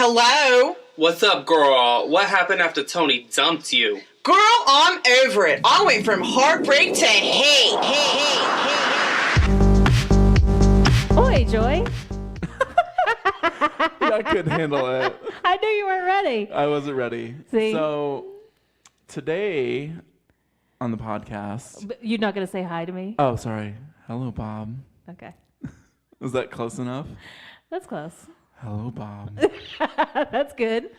Hello? What's up, girl? What happened after Tony dumped you? Girl, I'm over it. I went from heartbreak to hate. Oi, Joy. I couldn't handle it. I knew you weren't ready. I wasn't ready. See? So today on the podcast. But you're not going to say hi to me? Oh, sorry. Hello, Bob. Okay. Was that close enough? That's close. Hello, Bob. That's good.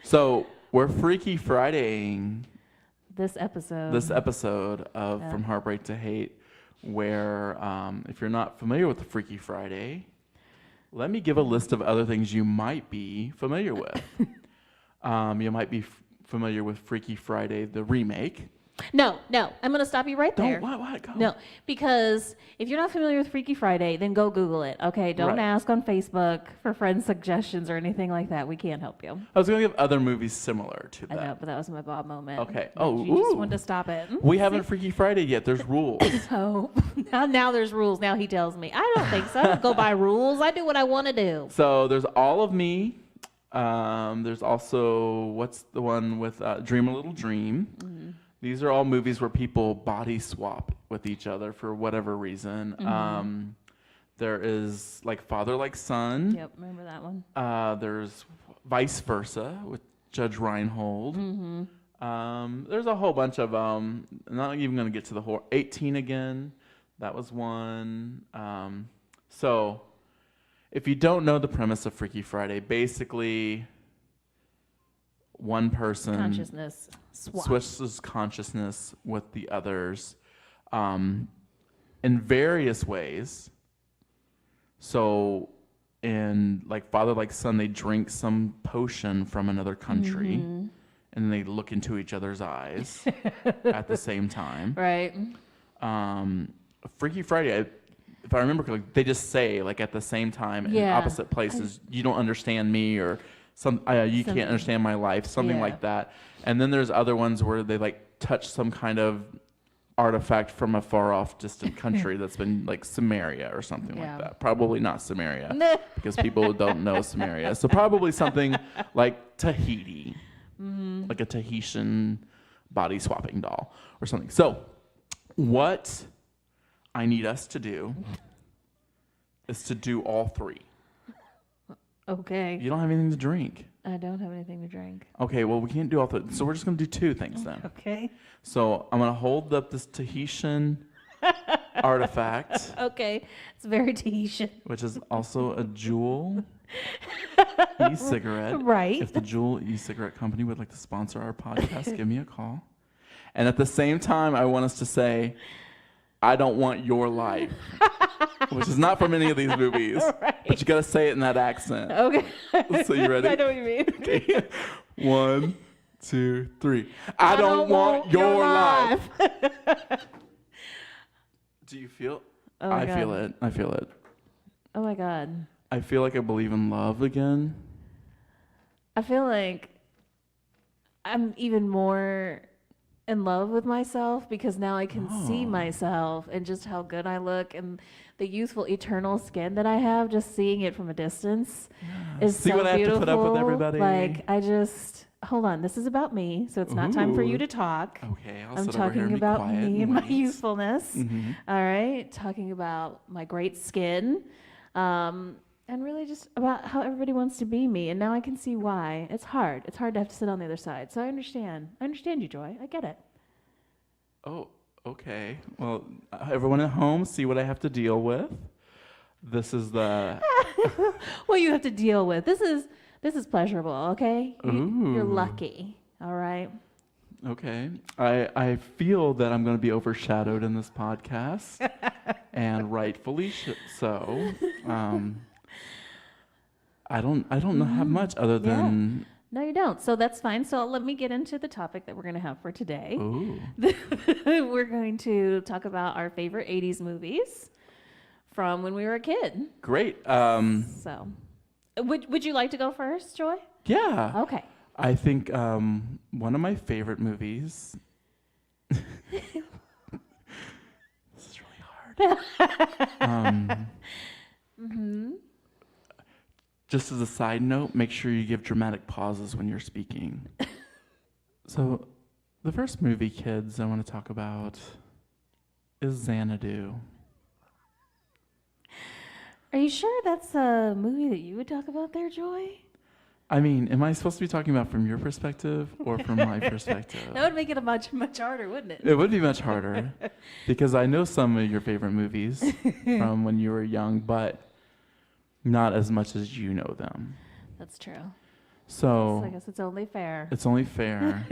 So we're Freaky Fridaying This episode of From Heartbreak to Hate, where if you're not familiar with the Freaky Friday, let me give a list of other things you might be familiar with. You might be familiar with Freaky Friday, the remake. No. I'm going to stop you right there. What? Go. No, because if you're not familiar with Freaky Friday, then go Google it. Okay, don't Right. ask on Facebook for friend suggestions or anything like that. We can't help you. I was going to give other movies similar to that. I know, but that was my Bob moment. Okay. You just wanted to stop it. We haven't Freaky Friday yet. There's rules. So now there's rules. Now he tells me. I don't think so. I don't go by rules. I do what I want to do. So there's All of Me. There's also, what's the one with Dream a Little Dream? Mm-hmm. These are all movies where people body swap with each other for whatever reason. Mm-hmm. There is like Father Like Son. Yep, remember that one. There's Vice Versa with Judge Reinhold. Mm-hmm. There's a whole bunch of I'm not even going to get to the whole 18 again. That was one. So if you don't know the premise of Freaky Friday, basically one person Consciousness swap. switches consciousness with the others in various ways. So in like Father Like Son, they drink some potion from another country, and they look into each other's eyes at the same time. Right. Freaky Friday, if I remember correctly, they just say like at the same time in opposite places, you don't understand me, or you can't understand my life, something like that. And then there's other ones where they like touch some kind of artifact from a far off distant country that's been like Samaria or something like that. Probably not Samaria because people don't know Samaria. So probably something like Tahiti, like a Tahitian body swapping doll or something. So what I need us to do is to do all three. Okay. You don't have anything to drink. I don't have anything to drink. Okay, well, we can't do all three. So we're just going to do two things then. Okay. So I'm going to hold up this Tahitian artifact. Okay. It's very Tahitian. Which is also a Juul e-cigarette. Right. If the Juul e-cigarette company would like to sponsor our podcast, give me a call. And at the same time, I want us to say, I don't want your life. Which is not from any of these movies. Right. But you got to say it in that accent. Okay. So you ready? I know what you mean. Okay. 1, 2, 3. I don't want your life. Do you feel? Oh my God. I feel it. Oh my God. I feel like I believe in love again. I feel like I'm even more in love with myself because now I can see myself and just how good I look and the youthful eternal skin that I have. Just seeing it from a distance is See so what I have beautiful. to put up with everybody. Like hold on, this is about me, so it's not time for you to talk. Okay, I'm talking about me and my youthfulness. Mm-hmm. All right, talking about my great skin. And really just about how everybody wants to be me. And now I can see why. It's hard. It's hard to have to sit on the other side. So I understand. I understand you, Joy. I get it. Oh, okay. Well, everyone at home, see what I have to deal with. This is the... What you have to deal with. This is pleasurable, okay? You're lucky, all right? Okay. I feel that I'm going to be overshadowed in this podcast, and rightfully so. I don't have much other than... No, you don't. So that's fine. So let me get into the topic that we're going to have for today. Ooh. We're going to talk about our favorite 80s movies from when we were a kid. Great. So would you like to go first, Joy? Yeah. Okay. I think one of my favorite movies... This is really hard. just as a side note, make sure you give dramatic pauses when you're speaking. So, the first movie, kids, I want to talk about is Xanadu. Are you sure that's a movie that you would talk about there, Joy? I mean, am I supposed to be talking about from your perspective or from my perspective? That would make it much harder, wouldn't it? It would be much harder because I know some of your favorite movies from when you were young, but not as much as you know them. That's true. So I guess it's only fair. It's only fair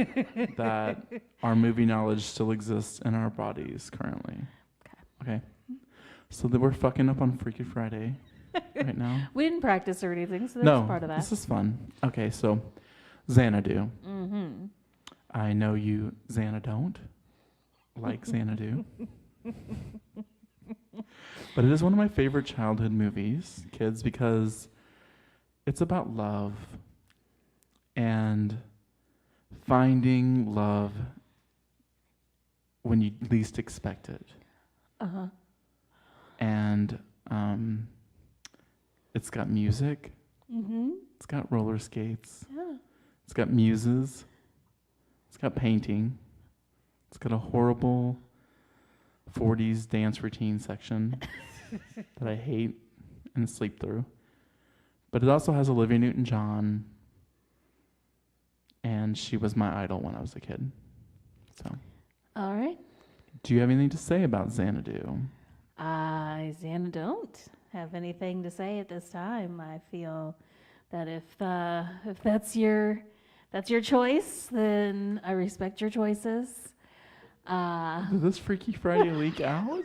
that our movie knowledge still exists in our bodies currently. Okay. So that we're fucking up on Freaky Friday right now. We didn't practice or anything, so that's part of that. This is fun. Okay, so Xanadu. Mm-hmm. I know you don't like Xanadu. But it is one of my favorite childhood movies, kids, because it's about love and finding love when you least expect it. Uh-huh. And it's got music. Mm-hmm. It's got roller skates. Yeah. It's got muses. It's got painting. It's got a horrible 40s dance routine section that I hate and sleep through. But it also has Olivia Newton-John, and she was my idol when I was a kid. So, all right. do you have anything to say about Xanadu? Xana don't have anything to say at this time. I feel that if that's your choice, then I respect your choices. Did this Freaky Friday leak out?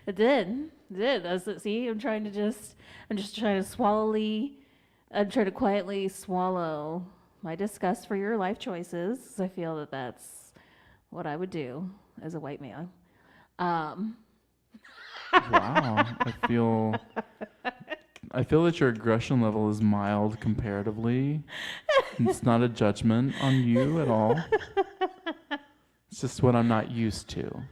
It did. See, I'm trying to quietly swallow my disgust for your life choices. I feel that that's what I would do as a white man. Wow. I feel that your aggression level is mild comparatively. It's not a judgment on you at all. It's just what I'm not used to.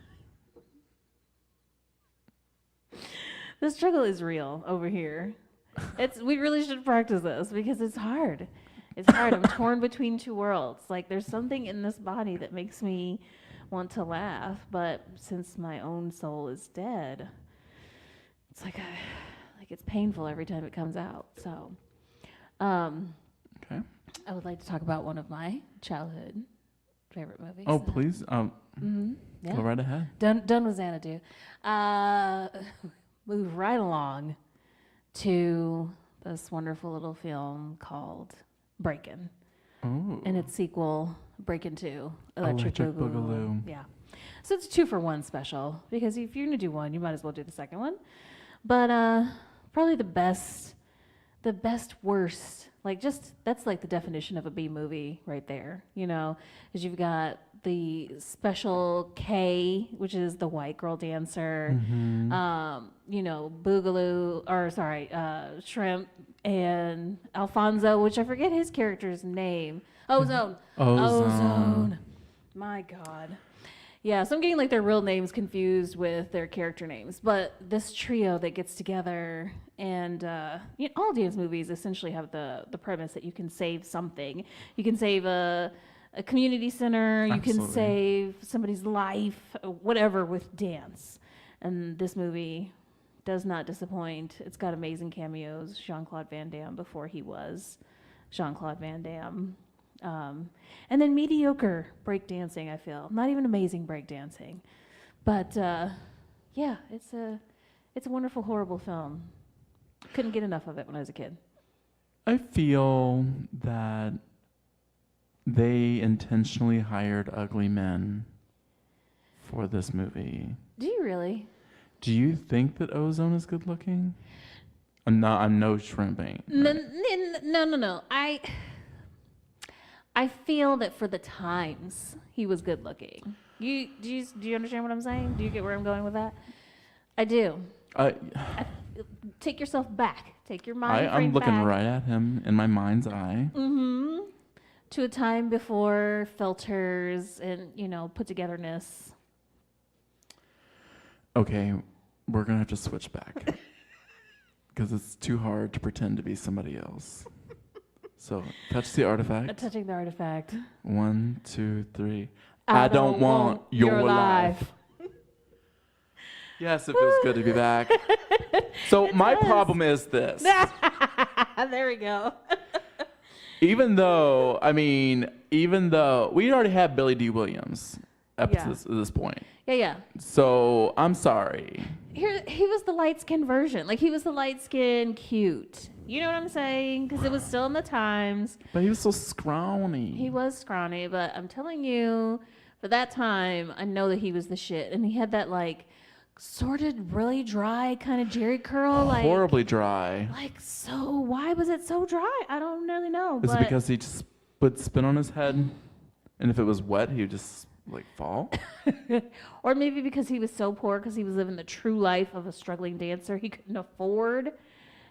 The struggle is real over here. We really should practice this because it's hard. It's hard. I'm torn between two worlds. Like there's something in this body that makes me want to laugh, but since my own soul is dead, it's like it's painful every time it comes out. So, Okay. I would like to talk about one of my childhood favorite movies. Oh, please. Yeah. Go right ahead. Done with Xanadu. Move right along to this wonderful little film called Breakin'. Oh. And its sequel, Breakin' 2, Electric Boogaloo. Yeah. So it's a 2-for-1 special, because if you're going to do one, you might as well do the second one. But probably the best worst, that's like the definition of a B movie right there, because you've got the special K, which is the white girl dancer, Shrimp and Alfonso, which I forget his character's name. Ozone. My God. Yeah, so I'm getting their real names confused with their character names. But this trio that gets together, and all dance movies essentially have the premise that you can save something. You can save a community center. Absolutely. You can save somebody's life, whatever, with dance. And this movie does not disappoint. It's got amazing cameos. Jean-Claude Van Damme before he was Jean-Claude Van Damme. And then mediocre breakdancing, I feel. Not even amazing breakdancing. But, it's a wonderful, horrible film. Couldn't get enough of it when I was a kid. I feel that they intentionally hired ugly men for this movie. Do you really? Do you think that Ozone is good looking? I'm no shrimping. No. I feel that for the times he was good looking. Do you understand what I'm saying? Do you get where I'm going with that? I do. Take yourself back. Take your mind frame I'm looking back. right at him in my mind's eye. Mm-hmm. To a time before filters and, put togetherness. Okay, we're gonna have to switch back. Because it's too hard to pretend to be somebody else. So, touch the artifact. Touching the artifact. 1, 2, 3. I don't want your life. Yes, it feels good to be back. So my problem is this. There we go. Even though we already have Billy D. Williams up to this point. Yeah. So I'm sorry. He was the light-skinned version. Like, he was the light-skinned cute. You know what I'm saying? Because it was still in the times. But he was so scrawny. He was scrawny, but I'm telling you, for that time, I know that he was the shit. And he had that, like, sorted, really dry kind of Jerry curl. Like, horribly dry. Like, so why was it so dry? I don't really know. Is it because he just would spin on his head? And if it was wet, he would just, like, fall? Or maybe because he was so poor, because he was living the true life of a struggling dancer. He couldn't afford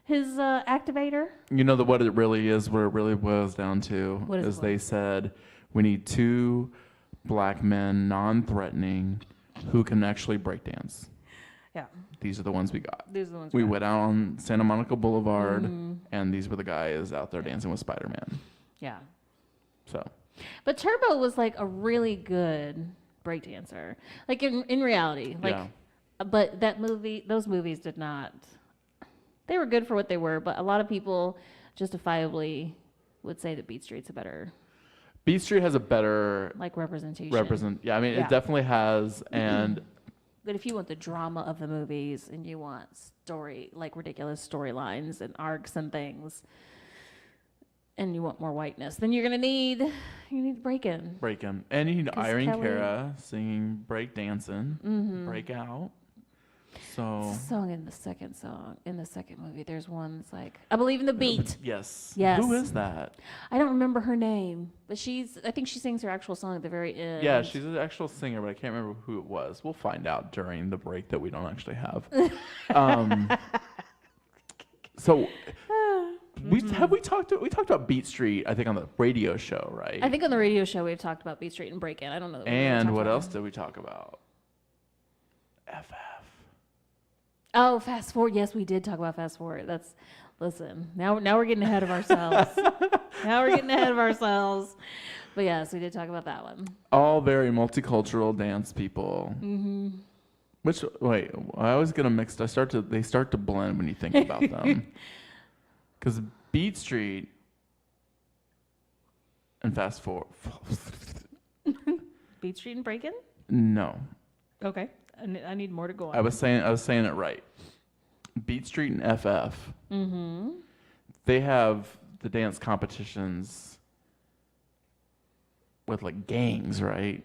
his activator. You know what it really boils down to is they said, we need 2 black men, non-threatening, who can actually break dance. Yeah. These are the ones we got. These are the ones we went out on Santa Monica Boulevard, and these were the guys out there dancing with Spider-Man. Yeah. So. But Turbo was like a really good breakdancer. Like in reality. Like, but those movies did not. They were good for what they were, but a lot of people justifiably would say that Beat Street's a better. Beat Street has a better like representation. Yeah, I mean it definitely has, and. But if you want the drama of the movies and you want ridiculous storylines and arcs and things, and you want more whiteness, then you're gonna need Breakin'. Breakin', and you need Irene Cara singing break dancing, break out. So song in the second movie, there's one that's like, I believe in the beat. Yes. Yes. Who is that? I don't remember her name, but I think she sings her actual song at the very end. Yeah, she's an actual singer, but I can't remember who it was. We'll find out during the break that we don't actually have. So we talked about Beat Street, I think, on the radio show, right? I think on the radio show we've talked about Beat Street and Breakin'. I don't know. And what else did we talk about? FF. Oh, Fast Forward. Yes, we did talk about Fast Forward. Listen, now we're getting ahead of ourselves. But yes, we did talk about that one. All very multicultural dance people. Mm-hmm. I always get them mixed. They start to blend when you think about them. Because Beat Street and Fast Forward. Beat Street and Breakin'? No. Okay. I need more to go on. I was saying it right. Beat Street and FF. Mm-hmm. They have the dance competitions with like gangs, right?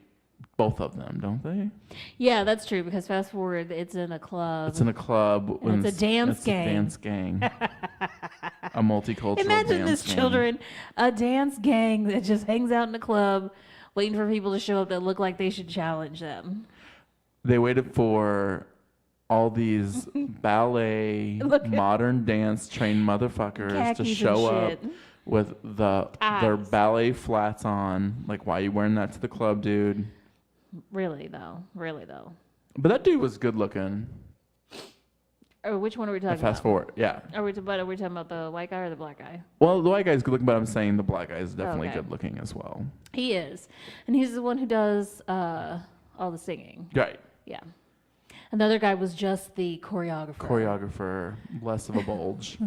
Both of them, don't they? Yeah, that's true, because Fast Forward, it's in a club. It's in a club. And it's a dance gang. A dance gang. A multicultural Imagine dance this, gang. children. A dance gang that just hangs out in a club waiting for people to show up that look like they should challenge them. They waited for all these ballet, modern dance trained motherfuckers to show up with their ballet flats on. Like, why are you wearing that to the club, dude? Really though. But that dude was good looking. Or which one are we talking about? Fast Forward, yeah. Are we talking about the white guy or the black guy? Well, the white guy's good looking, but I'm saying the black guy is definitely good looking as well. He is. And he's the one who does all the singing. Right. Yeah. And the other guy was just the Choreographer, less of a bulge.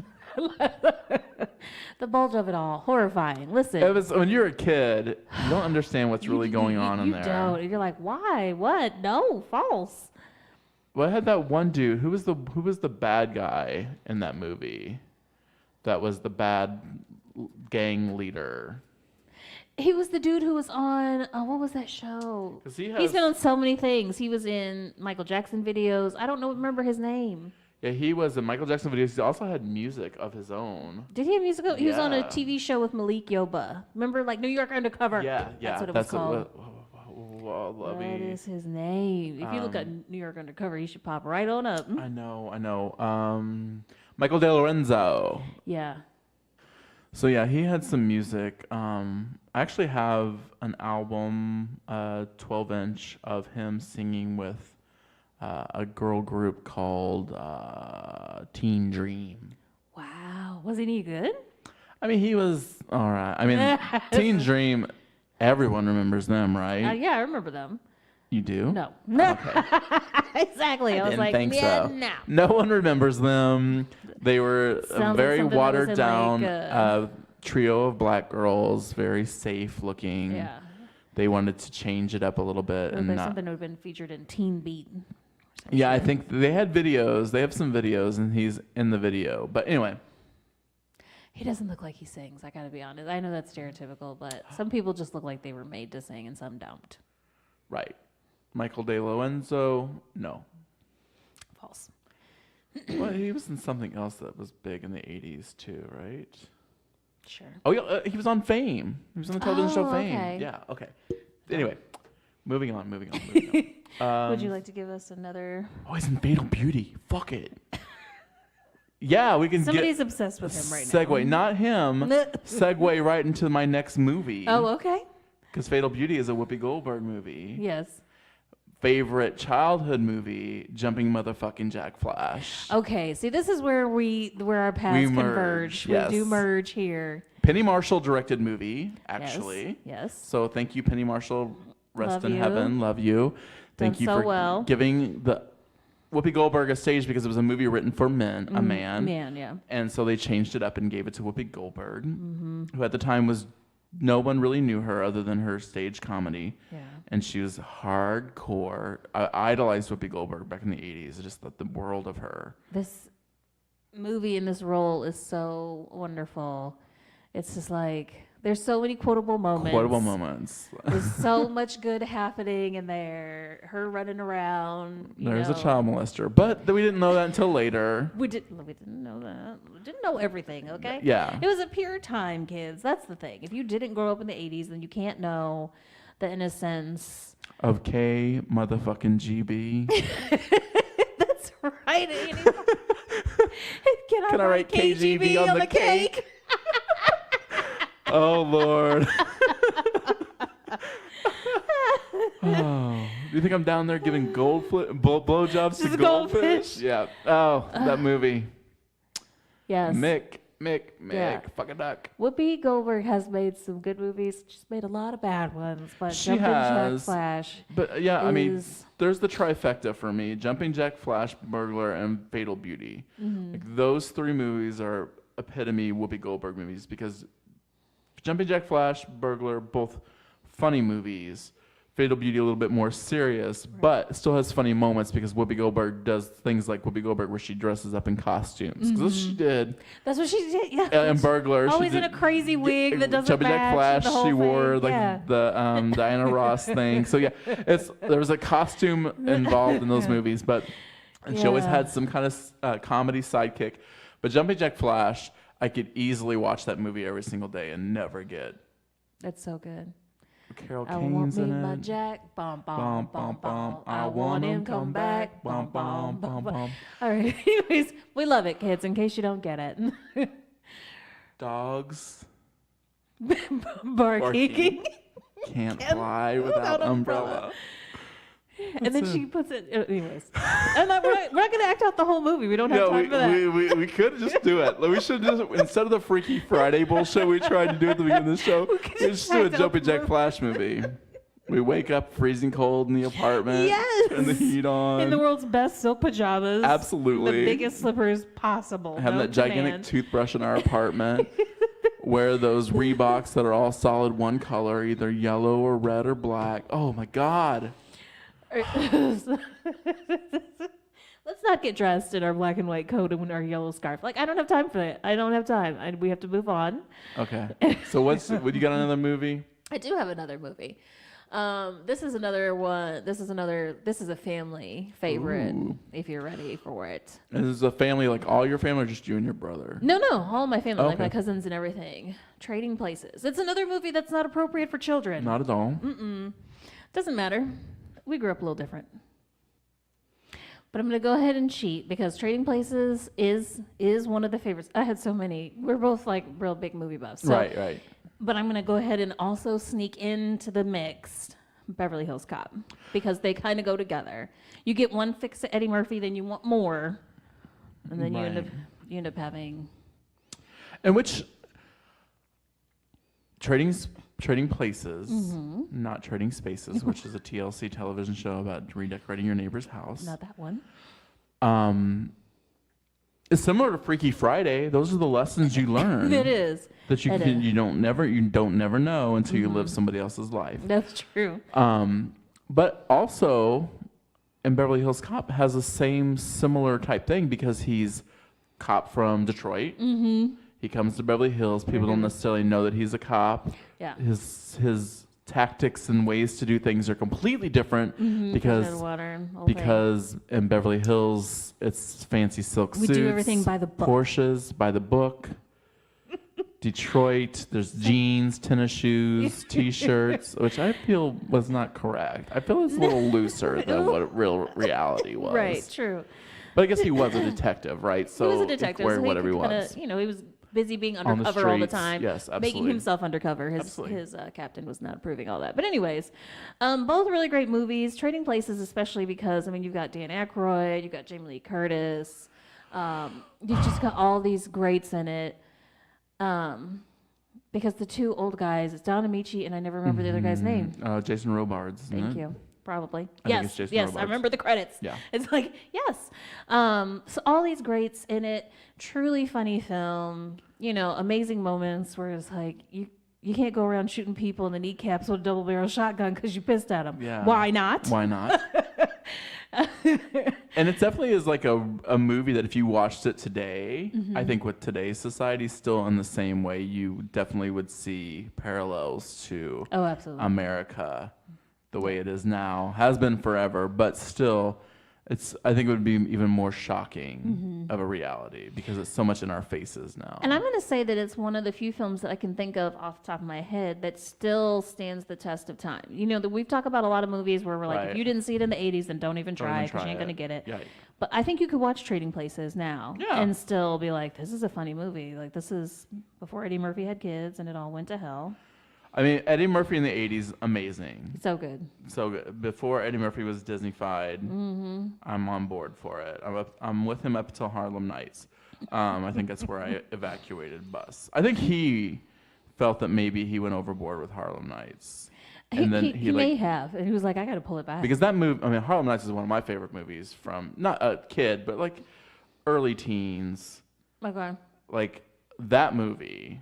The bulge of it all. Horrifying. Listen. It was, when you're a kid, you don't understand what's really going on in there. You don't. You're like, why? What? No, false. Well, I had that one dude. Who was the bad guy in that movie? That was the bad gang leader. He was the dude who was on, what was that show? He's been on so many things. He was in Michael Jackson videos. I don't remember his name. Yeah, he was in Michael Jackson videos. He also had music of his own. Did he have music? He was on a TV show with Malik Yoba. Remember, like New York Undercover? Yeah. That's what it was called. What is his name? If you look at New York Undercover, he should pop right on up. I know. Michael De Lorenzo. Yeah. So yeah, he had some music. I actually have an album, 12-inch of him singing with a girl group called Teen Dream. wasn't he good? I mean, he was all right. I mean, Teen Dream, everyone remembers them, right? Yeah, I remember them. You do? No. Okay. Exactly. I was Didn't like, think yeah, so. no. No one remembers them. They were a Sounds like very something that was watered in, down like, trio of black girls, very safe looking. Yeah. They wanted to change it up a little bit It was and like not. something that would have been featured in Teen Beat. Yeah, I think they had videos. They have some videos, and he's in the video. But anyway. He doesn't look like he sings, I gotta be honest. I know that's stereotypical, but some people just look like they were made to sing and some don't. Right. Michael De Lorenzo, no. False. Well, he was in something else that was big in the 80s too, right? Sure. Oh, yeah, he was on Fame. He was on the television show Fame. Okay. Yeah, okay. Anyway, moving on. Would you like to give us another? Oh, he's in Fatal Beauty. Fuck it. Yeah, we can Somebody's get obsessed with him right segue, now. not him. Segue right into my next movie. Oh, okay. Because Fatal Beauty is a Whoopi Goldberg movie. Yes. Favorite childhood movie, Jumping Motherfucking Jack Flash. Okay, see, this is where our paths merge, converge. yes. We do merge here. Penny Marshall directed movie, actually. Yes. So thank you, Penny Marshall. Rest Love in you. heaven. Love you. Thank Done you so for well. giving the Whoopi Goldberg a stage because it was a movie written for men, a man. Man, yeah. And so they changed it up and gave it to Whoopi Goldberg, who at the time was, no one really knew her other than her stage comedy. Yeah. And she was hardcore. I idolized Whoopi Goldberg back in the 80s. I just thought the world of her. This movie and this role is so wonderful. It's just like, there's so many quotable moments. There's so much good happening in there. Her running around. There's a child molester, but we didn't know that until later. We didn't know that. We didn't know everything, okay? Yeah. It was a pure time, kids. That's the thing. If you didn't grow up in the 80s, then you can't know the innocence. Of K motherfucking GB. That's right. Can I write KGB on the cake? Oh, Lord. Oh, do you think I'm down there giving blowjobs to goldfish? Yeah. Oh, that movie. Yes. Mick, Yeah. fucking duck. Whoopi Goldberg has made some good movies. She's made a lot of bad ones, but She Jumping Jack has. Flash. But yeah, I mean, is- there's the trifecta for me: Jumping Jack Flash, Burglar, and Fatal Beauty. Mm-hmm. Like, those three movies are epitome Whoopi Goldberg movies because Jumping Jack Flash, Burglar, both funny movies. Fatal Beauty a little bit more serious, but still has funny moments because Whoopi Goldberg does things like Whoopi Goldberg where she dresses up in costumes. 'Cause that's what she did. That's what she did. Yeah. And Burglar. she Always in did- a crazy wig that doesn't Jumping match. Jack Flash, the whole she wore thing. like Yeah. the Diana Ross thing. So yeah, there was a costume involved in those movies, but and she always Yeah. had some kind of comedy sidekick. But Jumping Jack Flash, I could easily watch that movie every single day and never get. That's so good. Carol I want Kane's me in my it. Jack. Bum, Bum, bum, bum, bum, bum. bum. I want him come back. Bum, bum, bum, bum. All right. Anyways, we love it, kids, in case you don't get it. Dogs Barking. can't fly without umbrella. And then she puts it. Anyways. And we're not going to act out the whole movie. We don't have time for that. we could just do it. Like, we should just, instead of the Freaky Friday bullshit we tried to do at the beginning of the show, we just do a act out Jumping the Jack Flash movie. We wake up freezing cold in the apartment. Yes. And the heat on. In the world's best silk pajamas. Absolutely. The biggest slippers possible. Have that gigantic toothbrush in our apartment. Wear those Reeboks that are all solid one color, either yellow or red or black. Oh my God. Let's not get dressed in our black and white coat and our yellow scarf. Like, I don't have time for that. I don't have time. We have to move on. Okay. So what you got another movie? I do have another movie. This is another one. This is a family favorite. Ooh. If you're ready for it. Is this a family, like all your family, or just you and your brother? No, all my family, like Okay. my cousins and everything. Trading Places. It's another movie that's not appropriate for children. Not at all. Doesn't matter. We grew up a little different. But I'm going to go ahead and cheat because Trading Places is one of the favorites. I had so many. We're both like real big movie buffs. So, Right. But I'm going to go ahead and also sneak into the mix Beverly Hills Cop because they kind of go together. You get one fix at Eddie Murphy, then you want more. And then you end up having And which Trading Places, not Trading Spaces, which is a TLC television show about redecorating your neighbor's house. Not that one. It's similar to Freaky Friday. Those are the lessons you learn. It is. That you don't never know until you live somebody else's life. That's true. But also, in Beverly Hills Cop has the same similar type thing because he's cop from Detroit. Mm-hmm. He comes to Beverly Hills. People don't necessarily know that he's a cop. Yeah. His tactics and ways to do things are completely different because in Beverly Hills it's fancy silk suits. We do everything by the book. Porsches by the book. Detroit, there's jeans, tennis shoes, T-shirts, which I feel was not correct. I feel it's a little looser than what real reality was. Right, true. But I guess he was a detective, right? So he was a detective. Wearing so whatever he was. He was busy being undercover all the time. Yes, absolutely. Making himself undercover. His captain was not approving all that. But anyways, both really great movies. Trading Places, especially because, you've got Dan Aykroyd, you've got Jamie Lee Curtis. You've just got all these greats in it. Because the two old guys, it's Don Amici, and I never remember the other guy's name. Jason Robards. Thank you. Probably. I think it's Jason Robards. I remember the credits. Yeah. It's like, yes. So all these greats in it, truly funny film, amazing moments where it's like, you can't go around shooting people in the kneecaps with a double barrel shotgun because you pissed at them. Yeah. Why not? Why not? And it definitely is like a movie that if you watched it today, I think with today's society, still in the same way, you definitely would see parallels to absolutely. America the way it is now, has been forever, but still, I think it would be even more shocking of a reality because it's so much in our faces now. And I'm going to say that it's one of the few films that I can think of off the top of my head that still stands the test of time. That we've talked about a lot of movies where we're like, if you didn't see it in the 80s, then don't even try because you ain't going to get it. Right. But I think you could watch Trading Places now and still be like, this is a funny movie. Like, this is before Eddie Murphy had kids and it all went to hell. Eddie Murphy in the 80s, amazing. So good. So good. Before Eddie Murphy was Disney-fied, I'm on board for it. I'm with him up until Harlem Nights. I think that's where I evacuated bus. I think he felt that maybe he went overboard with Harlem Nights. And then he may have. And he was like, I got to pull it back. Because that movie, Harlem Nights is one of my favorite movies from, not a kid, but like early teens. Okay. Like that movie,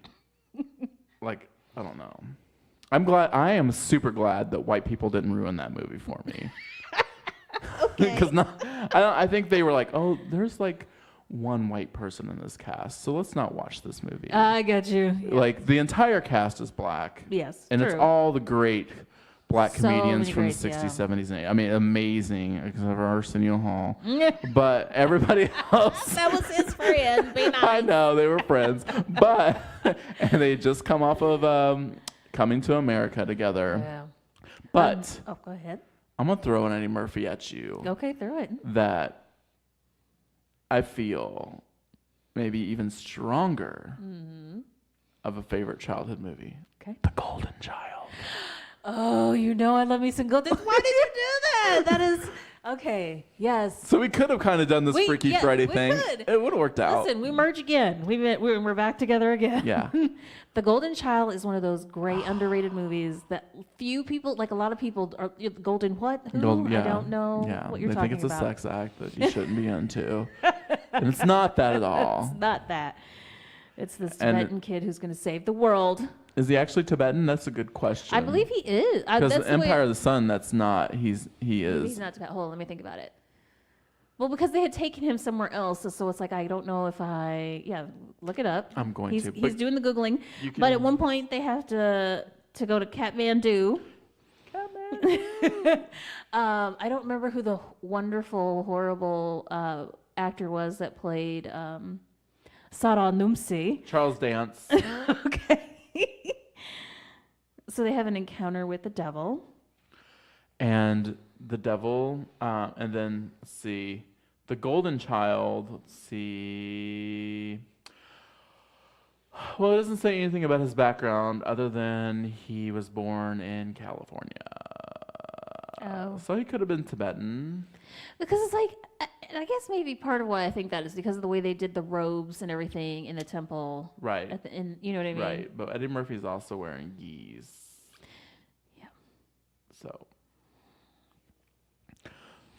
like, I don't know. I am super glad that white people didn't ruin that movie for me. Okay. Because I think they were like, oh, there's like one white person in this cast, so let's not watch this movie. I got you. Yeah. Like the entire cast is black. Yes, and true. it's all the great black comedians from the 60s, yeah. 70s, and 80s. Amazing, except for Arsenio Hall. But everybody else. That was his friend. Be nice. I know, they were friends. But, and they just come off of Coming to America together. Yeah. But. Go ahead. I'm going to throw an Eddie Murphy at you. Okay, throw it. That I feel maybe even stronger of a favorite childhood movie. Okay. The Golden Child. Oh, I love me some Golden. Why did you do that? That is okay. Yes. So we could have kind of done this Freaky Friday thing. Could. It would have worked out. Listen, we merge again. We're back together again. Yeah. The Golden Child is one of those great underrated movies that few people, like a lot of people, are Golden what? Who? I don't know what you're talking about. They think it's a sex act that you shouldn't be into. And it's not that at all. It's not that. It's this Tibetan kid who's going to save the world. Is he actually Tibetan? That's a good question. I believe he is. Because Empire of the Sun, that's not. He is. He's not Tibetan. Hold on, let me think about it. Well, because they had taken him somewhere else, so it's like I don't know if look it up. I'm going to. He's doing the Googling. But at one point they have to go to Kathmandu. I don't remember who the wonderful, horrible actor was that played Sara Numsi. Charles Dance. Okay. So they have an encounter with the devil. And the devil, and then, let's see, the Golden Child, let's see. Well, it doesn't say anything about his background other than he was born in California. Oh. So he could have been Tibetan. Because it's like, And I guess maybe part of why I think that is because of the way they did the robes and everything in the temple. Right. You know what I mean? Right. But Eddie Murphy's also wearing geese. Yeah. So.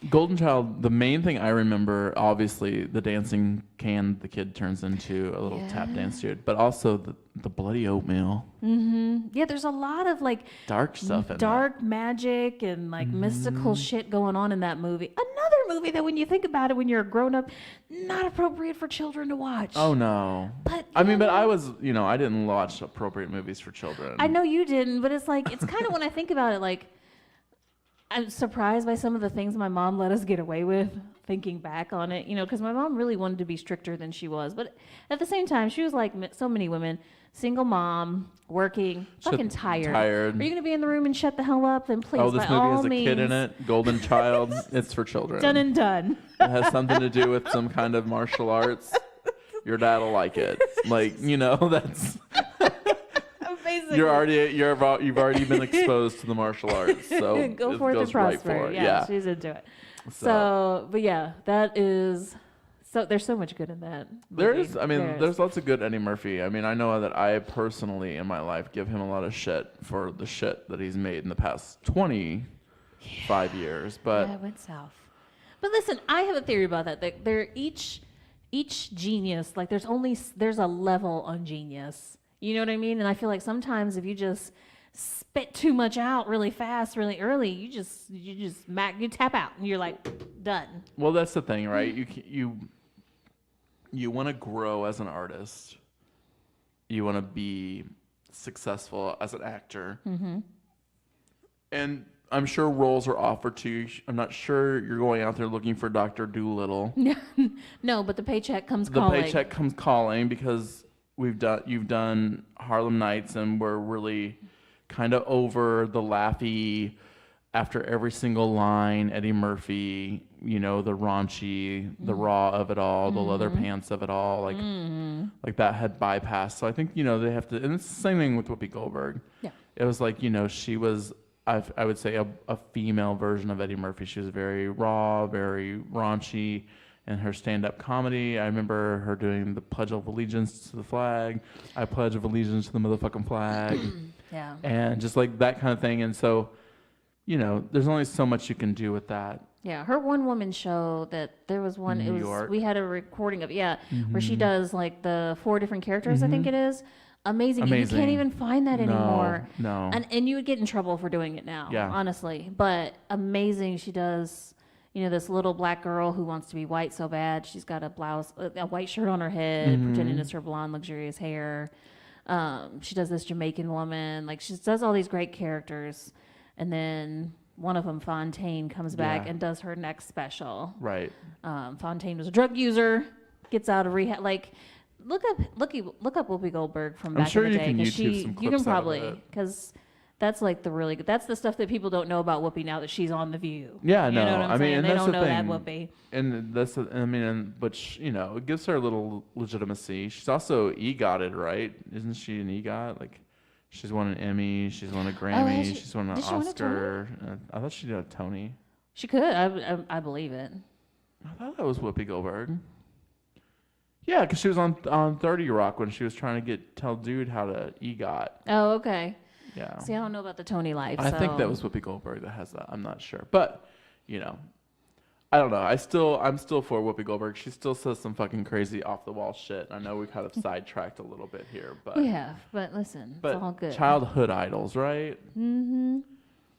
Golden Child, the main thing I remember, obviously, the dancing can the kid turns into a little tap dance dude, but also the bloody oatmeal. Mm-hmm. Yeah, there's a lot of like dark stuff in dark magic and like mystical shit going on in that movie. Another movie that when you think about it, when you're a grown up, not appropriate for children to watch. Oh no. But but I was, I didn't watch appropriate movies for children. I know you didn't, but it's like, it's kind of when I think about it, like, I'm surprised by some of the things my mom let us get away with, thinking back on it, because my mom really wanted to be stricter than she was. But at the same time, she was like so many women, single mom, working, fucking tired. Are you going to be in the room and shut the hell up? Then please, this by all movie has means. a kid in it, Golden Child. It's for children. Done and done. It has something to do with some kind of martial arts. Your dad will like it. Like, that's... You've already been exposed to the martial arts, so go forth and prosper. Right yeah, she's into it. So, but yeah, that is. So there's so much good in that movie. There's lots of good Eddie Murphy. I know that I personally in my life give him a lot of shit for the shit that he's made in the past 25 years. But yeah, it went south. But listen, I have a theory about that. They're each genius. Like there's a level on genius. You know what I mean? And I feel like sometimes if you just spit too much out really fast, really early, you tap out and you're like done. Well, that's the thing, right? You want to grow as an artist. You want to be successful as an actor. Mm-hmm. And I'm sure roles are offered to you. I'm not sure you're going out there looking for Dr. Doolittle. No, but the paycheck comes calling. The paycheck comes calling because you've done Harlem Nights, and we're really kind of over the laughy after every single line Eddie Murphy, the raunchy, the raw of it all, the leather pants of it all, like that had bypassed. So I think they have to, and it's the same thing with Whoopi Goldberg. Yeah, it was like she was I would say a female version of Eddie Murphy. She was very raw, very raunchy. In her stand-up comedy, I remember her doing the Pledge of Allegiance to the flag. I pledge of allegiance to the motherfucking flag. Yeah. And just like that kind of thing. And so, there's only so much you can do with that. Yeah, her one-woman show that there was one. New York. We had a recording of where she does like the 4 different characters. I think it is amazing. You can't even find that anymore. No. And you would get in trouble for doing it now. Yeah. Honestly, but amazing. She does. This little black girl who wants to be white so bad. She's got a white shirt on her head, pretending it's her blonde, luxurious hair. She does this Jamaican woman. Like, she does all these great characters. And then one of them, Fontaine, comes back and does her next special. Right. Fontaine was a drug user, gets out of rehab. Like, look up Whoopi Goldberg from back in the day. I'm sure you can YouTube some clips you can probably, because that's like that's the stuff that people don't know about Whoopi now that she's on The View. Yeah, you know what I'm saying? And they that's don't the know thing. that Whoopi. And that's but it gives her a little legitimacy. She's also EGOTed, right? Isn't she an EGOT? Like, she's won an Emmy, she's won a Grammy, she's won an Oscar. I thought she did a Tony. She could. I believe it. I thought that was Whoopi Goldberg. Yeah, because she was on 30 Rock when she was trying to tell dude how to EGOT. Oh, okay. Yeah. See, I don't know about the Tony life. I think that was Whoopi Goldberg that has that. I'm not sure, but I don't know. I'm still for Whoopi Goldberg. She still says some fucking crazy off the wall shit. I know we kind of sidetracked a little bit here, but but listen, it's all good. Childhood idols, right? Mm-hmm.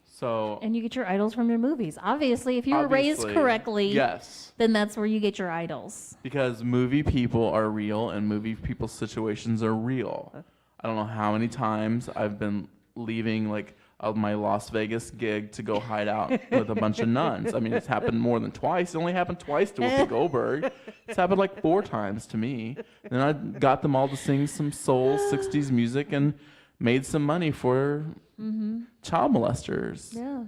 So. And you get your idols from your movies. Obviously, if you were raised correctly, yes, then that's where you get your idols. Because movie people are real, and movie people's situations are real. I don't know how many times I've been leaving my Las Vegas gig to go hide out with a bunch of nuns. I mean, it's happened more than twice. It only happened twice to Whoopi Goldberg. It's happened like 4 times to me. And I got them all to sing some soul 60s music and made some money for child molesters. Yeah.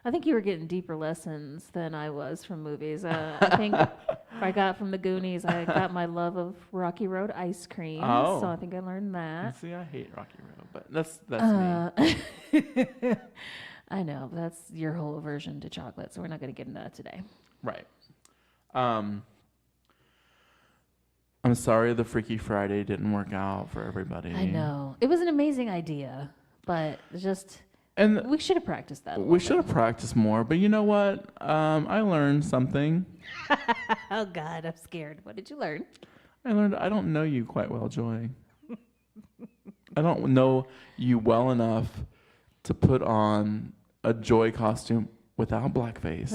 I think you were getting deeper lessons than I was from movies. I think I got from the Goonies, I got my love of Rocky Road ice cream. Oh. So I think I learned that. See, I hate Rocky Road, but that's me. I know, but that's your whole aversion to chocolate, so we're not going to get into that today. Right. I'm sorry the Freaky Friday didn't work out for everybody. I know. It was an amazing idea, but just And we should have practiced that. we should have practiced more, but you know what? I learned something. Oh God, I'm scared. What did you learn? I learned I don't know you quite well, Joy. I don't know you well enough to put on a Joy costume without blackface.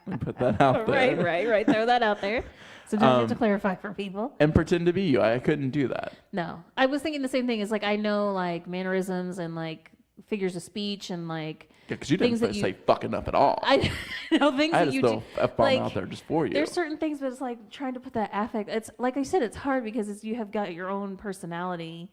And put that out there. Right. Throw that out there. Sometimes you have to clarify for people. And pretend to be you. I couldn't do that. No, I was thinking the same thing. Is like I know like mannerisms and like figures of speech and like because you didn't say fuck enough at all. I know things I had that to you throw do. F-bomb Like, out there just for you. There's certain things, but it's like trying to put that affect. It's like I said, it's hard because you have got your own personality,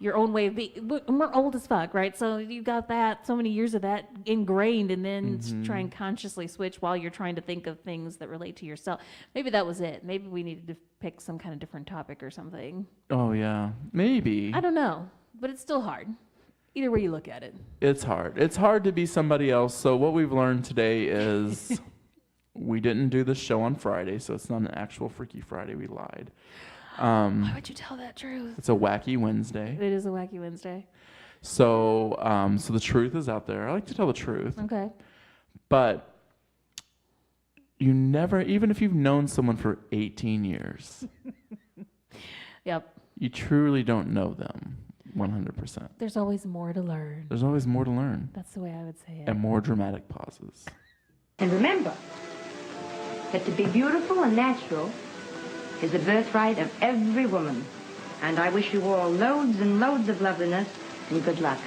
your own way of being. We're old as fuck, right? So you got that, so many years of that ingrained, and then try and consciously switch while you're trying to think of things that relate to yourself. Maybe that was it. Maybe we needed to pick some kind of different topic or something. Oh yeah, maybe. I don't know, but it's still hard. Either way you look at it. It's hard. It's hard to be somebody else. So what we've learned today is we didn't do the show on Friday, so it's not an actual Freaky Friday. We lied. Why would you tell that truth? It's a wacky Wednesday. It is a wacky Wednesday. So so the truth is out there. I like to tell the truth. Okay. But you never, even if you've known someone for 18 years, Yep. you truly don't know them 100%. There's always more to learn. There's always more to learn That's the way I would say it. and more dramatic pauses. And remember that to be beautiful and natural is the birthright of every woman. And I wish you all loads and loads of loveliness and good luck.